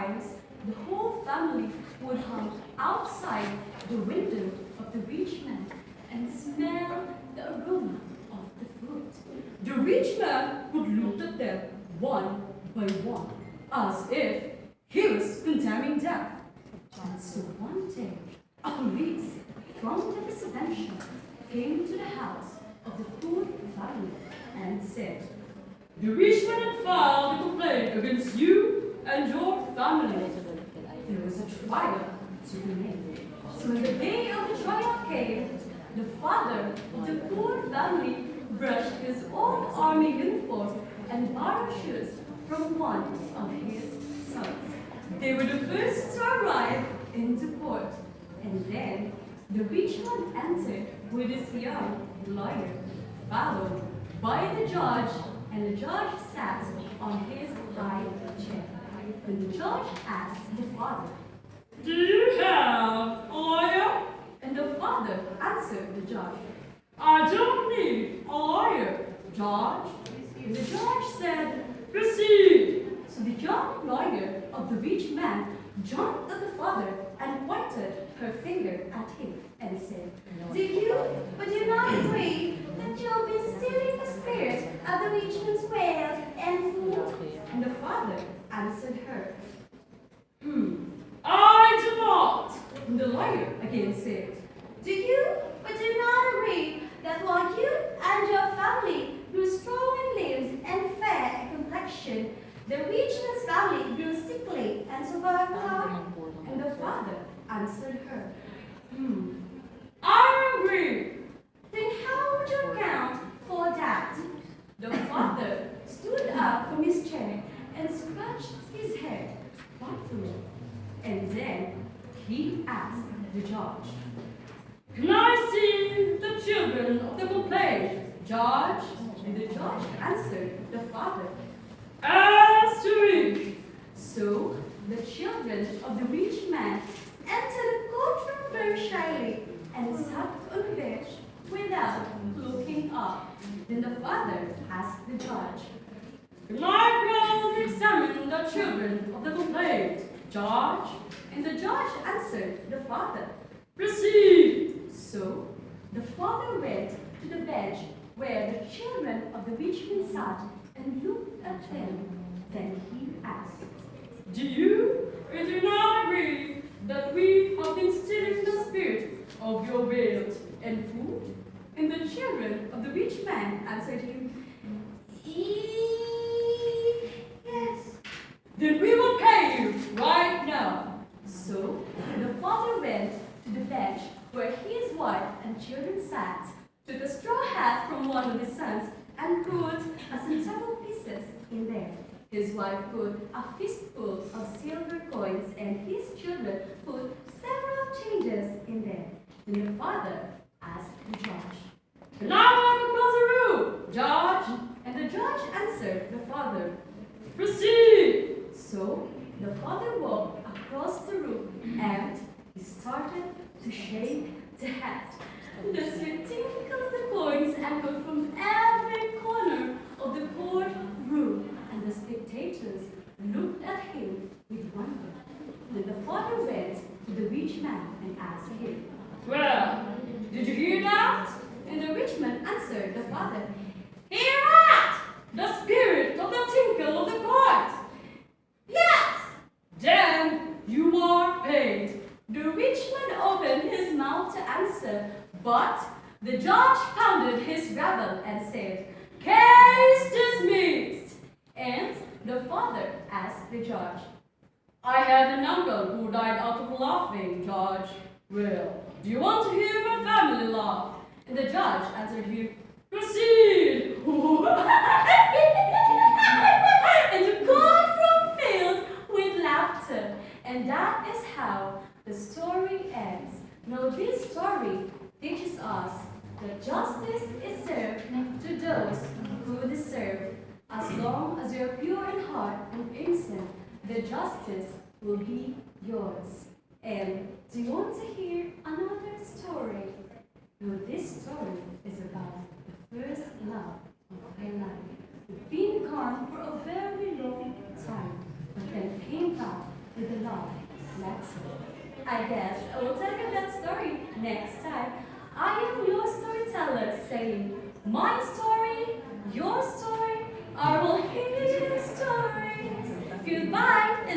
times, the whole family would hang outside the window of the rich man and smell the aroma of the food. The rich man would look at them one by one, as if he was condemning them. And so one day, a police from the residential came to the house of the poor family and said, "The rich man had filed a complaint against you and your family." There was a trial to be made. So when the day of the trial came, the father of the poor family brushed his old army uniform and borrowed shoes from one of his sons. They were the first to arrive into court, and then the rich man entered with his young lawyer, followed by the judge, and the judge sat on his high chair. Then the judge asked the father, "Do you have a lawyer?" And the father answered the judge, "I don't need a lawyer, Judge." And the judge said, "Proceed." So the young lawyer of the rich man jumped at the father and pointed her finger at him and said, But do not agree that you'll be stealing the spirit of the rich man's wares and food?" And the father answered her, "I do not." And the lawyer again said, But do not agree that while you and your family grew strong in limbs and fair in complexion, the rich man's family grew sickly and survived hard?" And the father answered her, "I agree." Then how would you account for that? The father stood up from his chair and scratched his head thoughtfully. And then he asked the judge, "Can I see the children of the complaint, Judge?" And the judge answered the father. "As to it." So the children of the rich man Entered the courtroom very shyly. and sat on the bench without looking up. Then the father asked the judge, "Can I cross-examine the children of the complaint, Judge?" And the judge answered the father. "Proceed." So the father went to the bench where the children of the rich man sat and looked at them. Then he asked, "Do you or do not agree that we have been stealing the spirit of your wealth and food?" And the children of the rich man answered him, Yes. "Then we will pay you right now." So the father went to the bench where his wife and children sat, took a straw hat from one of his sons, and put some several pieces in there. His wife put a fistful of silver coins, and his children put several changes in there. Then the father asked the judge, "Can I walk across the room, Judge?" and the judge answered the father. "Proceed." So the father walked across the room and he started to shake the hat. The sweet tinkle of the coins echoed from every corner of the courtroom, and the spectators looked at him with wonder. Then the father went to the rich man and asked him, "Well, did you hear that?" and the rich man answered the father, "Hear that? The spirit of the tinkle of the coins." Yes. "Then you are paid." The rich man opened his mouth to answer, but the judge pounded his gavel and said, "Case dismissed." and the father asked the judge, "I have an uncle who died out of laughing, Judge. Well, do you want to hear my family laugh?" and the judge answered him, "Proceed." and the courtroom filled with laughter. And that is how the story ends. Now this story teaches us that justice is served to those who deserve. As long as you are pure in heart and innocent, the justice will be yours. And do you want to hear another story? Now this story is about the first love of my life. We've been gone for a very long time, but then came back with I guess I will tell you that story next time. I am your storyteller saying, my story, your story, I will hear your stories. Goodbye.